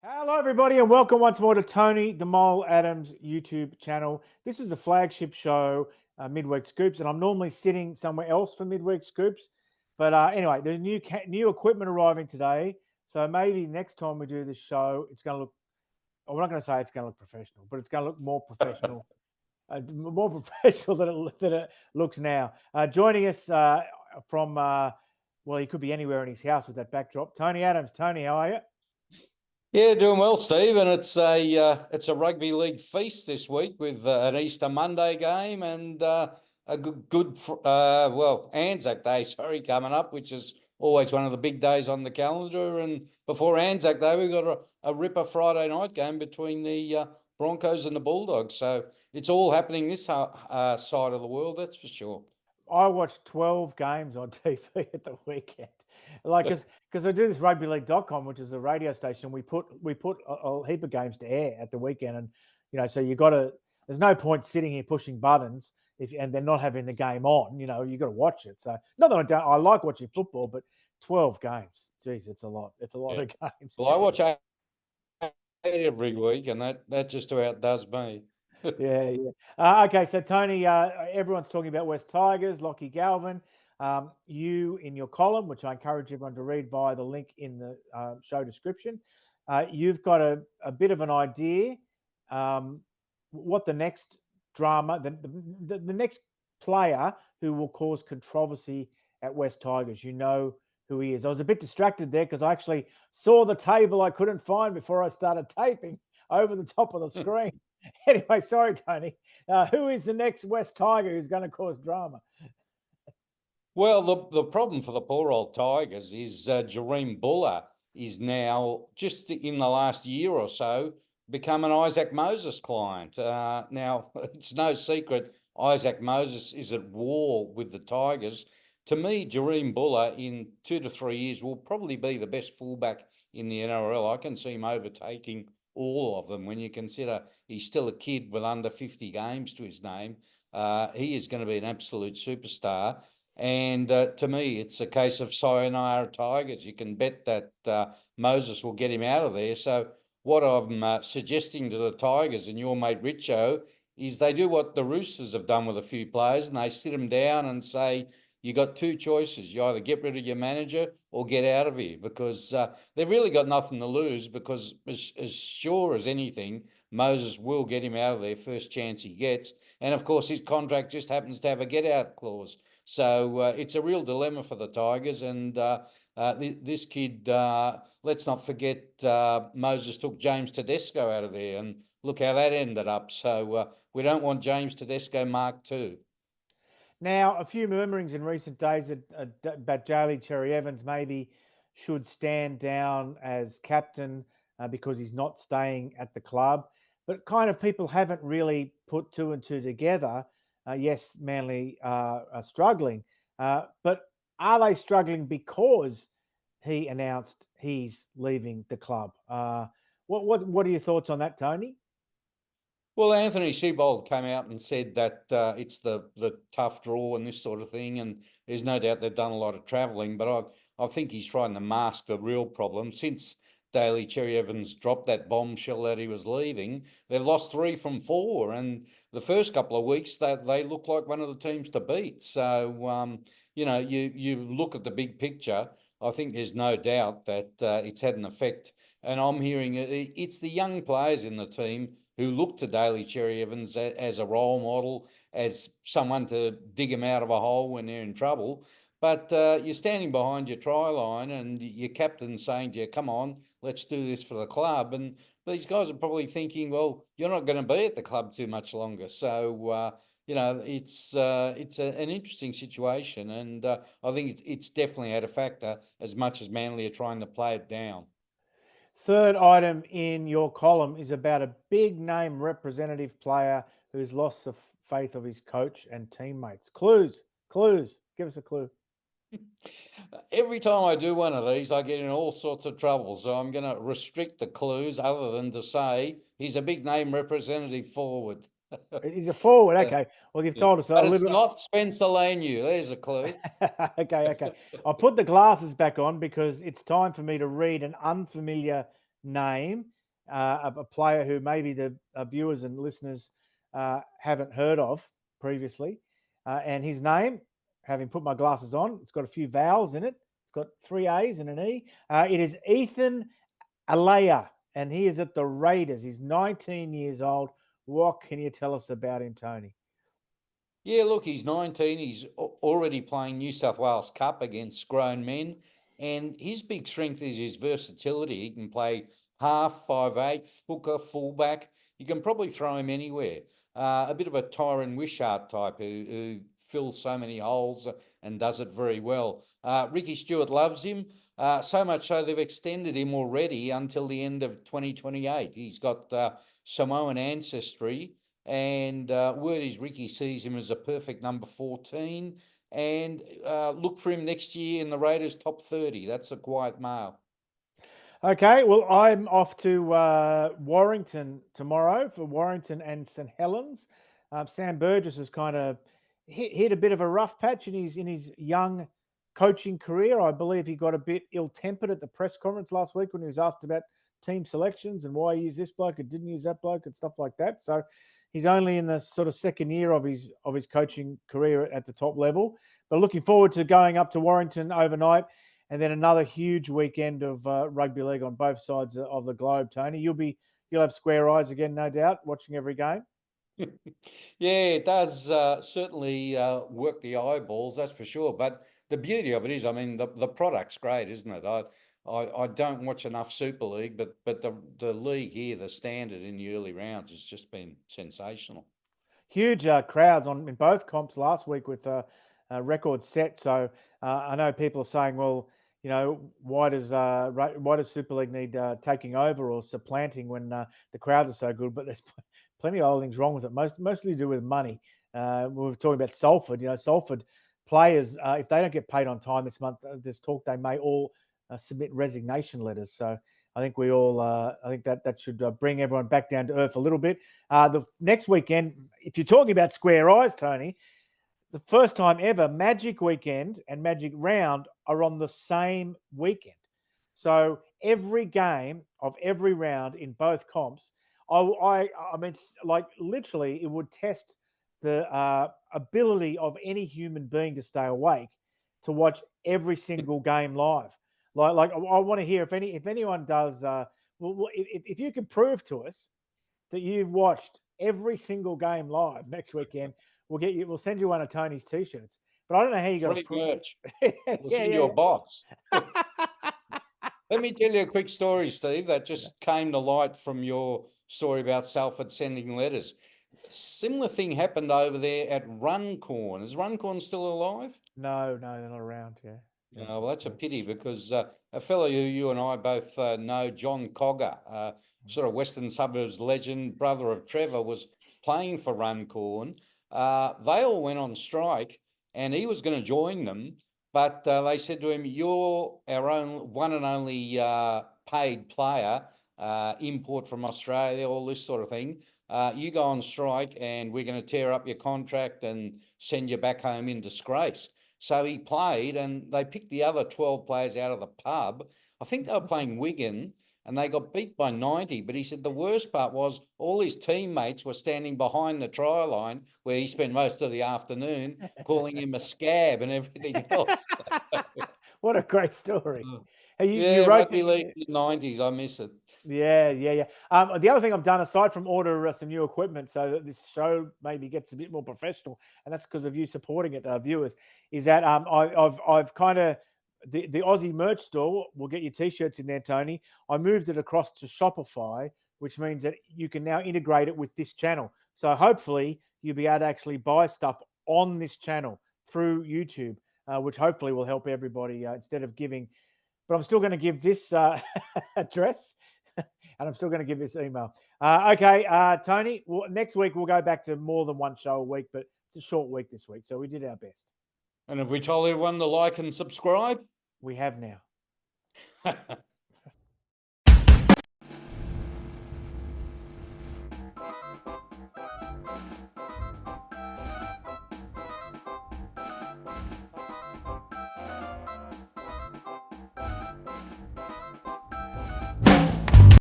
Hello, everybody, and welcome once more to Tony the Mole Adams YouTube channel. This is the flagship show, Midweek Scoops, and I'm normally sitting somewhere else for Midweek Scoops. But anyway, there's new equipment arriving today, so maybe next time we do this show, it's going to look. We're not going to say it's going to look professional, but it's going to look more professional, more professional than it looks now. Joining us from, well, he could be anywhere in his house with that backdrop. Tony Adams. Tony, how are you? Yeah, doing well, Steve, and it's a rugby league feast this week with an Easter Monday game and a good Anzac Day, coming up, which is always one of the big days on the calendar. And before Anzac Day, we've got a ripper Friday night game between the Broncos and the Bulldogs. So it's all happening this side of the world, that's for sure. I watched 12 games on TV at the weekend. Like, because I do this rugbyleague.com, which is a radio station. We put a heap of games to air at the weekend. And, so there's no point sitting here pushing buttons and they're not having the game on. You got to watch it. So, not that I like watching football, but 12 games. Geez, it's a lot. It's a lot of games. Well, I watch 8 every week, and that just about does me. Yeah. Okay, so Tony, everyone's talking about West Tigers, Lockie Galvin. You, in your column, which I encourage everyone to read via the link in the show description, you've got a bit of an idea what the next drama, the next player who will cause controversy at West Tigers. You know who he is. I was a bit distracted there because I actually saw the table I couldn't find before I started taping over the top of the screen. Anyway, sorry, Tony. Who is the next West Tiger who's going to cause drama? Well, the problem for the poor old Tigers is Jareem Buller is now, just in the last year or so, become an Isaac Moses client. Now, it's no secret Isaac Moses is at war with the Tigers. To me, Jareem Buller in 2 to 3 years will probably be the best fullback in the NRL. I can see him overtaking all of them when you consider he's still a kid with under 50 games to his name. He is going to be an absolute superstar. And to me, it's a case of sayonara Tigers. You can bet that Moses will get him out of there. So what I'm suggesting to the Tigers and your mate Richo is they do what the Roosters have done with a few players, and they sit them down and say, you got two choices. You either get rid of your manager or get out of here, because they've really got nothing to lose, because as sure as anything, Moses will get him out of there first chance he gets. And of course, his contract just happens to have a get out clause. So it's a real dilemma for the Tigers. And this kid, let's not forget, Moses took James Tedesco out of there, and look how that ended up. So we don't want James Tedesco Mark II. Now, a few murmurings in recent days that Daly Cherry Evans maybe should stand down as captain because he's not staying at the club. But kind of people haven't really put two and two together. Yes, Manly are struggling. But are they struggling because he announced he's leaving the club? What are your thoughts on that, Tony? Well, Anthony Shebold came out and said that it's the tough draw and this sort of thing, and there's no doubt they've done a lot of travelling, but I think he's trying to mask the real problem. Since Daly Cherry Evans dropped that bombshell that he was leaving, they've lost 3 from 4, and the first couple of weeks they look like one of the teams to beat. So you look at the big picture. I think there's no doubt that it's had an effect, and I'm hearing it's the young players in the team who look to Daly Cherry Evans as a role model, as someone to dig them out of a hole when they're in trouble. But you're standing behind your try line and your captain's saying to you, come on, let's do this for the club. And these guys are probably thinking, well, you're not going to be at the club too much longer. So, it's an interesting situation. And I think it's definitely had a factor, as much as Manly are trying to play it down. Third item in your column is about a big name representative player who's lost the faith of his coach and teammates. Clues. Give us a clue. Every time I do one of these, I get in all sorts of trouble. So I'm going to restrict the clues, other than to say he's a big name representative forward. He's a forward. Okay. Well, you've told us a But little it's bit. not Spencer Lanu. There's a clue. Okay. I'll put the glasses back on because it's time for me to read an unfamiliar name, a player who maybe the viewers and listeners haven't heard of previously. And his name, having put my glasses on, it's got a few vowels in it. It's got 3 A's and an E. It is Ethan Alea, and he is at the Raiders. He's 19 years old. What can you tell us about him, Tony? Yeah, look, he's 19. He's already playing New South Wales Cup against grown men. And his big strength is his versatility. He can play half, 5'8", hooker, fullback. You can probably throw him anywhere. A bit of a Tyron Wishart type who fills so many holes and does it very well. Ricky Stewart loves him, so much so they've extended him already until the end of 2028. He's got Samoan ancestry. And word is Ricky sees him as a perfect number 14. And look for him next year in the Raiders top 30. That's a quiet male. Okay, well, I'm off to Warrington tomorrow for Warrington and St Helens. Sam Burgess has kind of hit a bit of a rough patch in his young coaching career. I believe he got a bit ill-tempered at the press conference last week when he was asked about team selections and why he used this bloke and didn't use that bloke and stuff like that. So he's only in the sort of second year of his coaching career at the top level. But looking forward to going up to Warrington overnight. And then another huge weekend of rugby league on both sides of the globe, Tony. You'll have square eyes again, no doubt, watching every game. Yeah, it does certainly work the eyeballs, that's for sure. But the beauty of it is, I mean, the product's great, isn't it? I don't watch enough Super League, but the league here, the standard in the early rounds has just been sensational. Huge crowds in both comps last week with a record set. So I know people are saying, well, you know, why does Super League need taking over or supplanting when the crowds are so good? But there's plenty of other things wrong with it. Mostly to do with money. We were talking about Salford. You know, Salford players, if they don't get paid on time this month, there's talk they may all submit resignation letters. So I think I think that should bring everyone back down to earth a little bit. The next weekend, if you're talking about square eyes, Tony, the first time ever, Magic Weekend and Magic Round are on the same weekend. So every game of every round in both comps, I mean, like literally, it would test the ability of any human being to stay awake to watch every single game live. Like I want to hear if anyone does. If you can prove to us that you've watched every single game live next weekend, we'll send you one of Tony's t-shirts. But I don't know how you got Free to prove. merch. We'll send you a box. Let me tell you a quick story, Steve, that just came to light from your story about Salford sending letters. Similar thing happened over there at Runcorn. Is Runcorn still alive? No, they're not around. Yeah. No, well, that's a pity because a fellow who you and I both know, John Cogger, sort of Western Suburbs legend, brother of Trevor, was playing for Runcorn. They all went on strike and he was going to join them, but they said to him, "You're our own one and only paid player, import from Australia, all this sort of thing. You go on strike and we're going to tear up your contract and send you back home in disgrace." So he played and they picked the other 12 players out of the pub. I think they were playing Wigan and they got beat by 90. But he said the worst part was all his teammates were standing behind the try line where he spent most of the afternoon calling him a scab and everything else. What a great story. Hey, Yeah, you wrote rugby league in the 90s. I miss it. Yeah. The other thing I've done, aside from order some new equipment so that this show maybe gets a bit more professional, and that's because of you supporting it, viewers, is that I've kind of the Aussie merch store will get your t-shirts in there, Tony. I moved it across to Shopify, which means that you can now integrate it with this channel. So hopefully you'll be able to actually buy stuff on this channel through YouTube, which hopefully will help everybody instead of giving. But I'm still going to give this address and I'm still going to give this email. Okay, Tony, next week we'll go back to more than one show a week, but it's a short week this week, so we did our best. And have we told everyone to like and subscribe? We have now.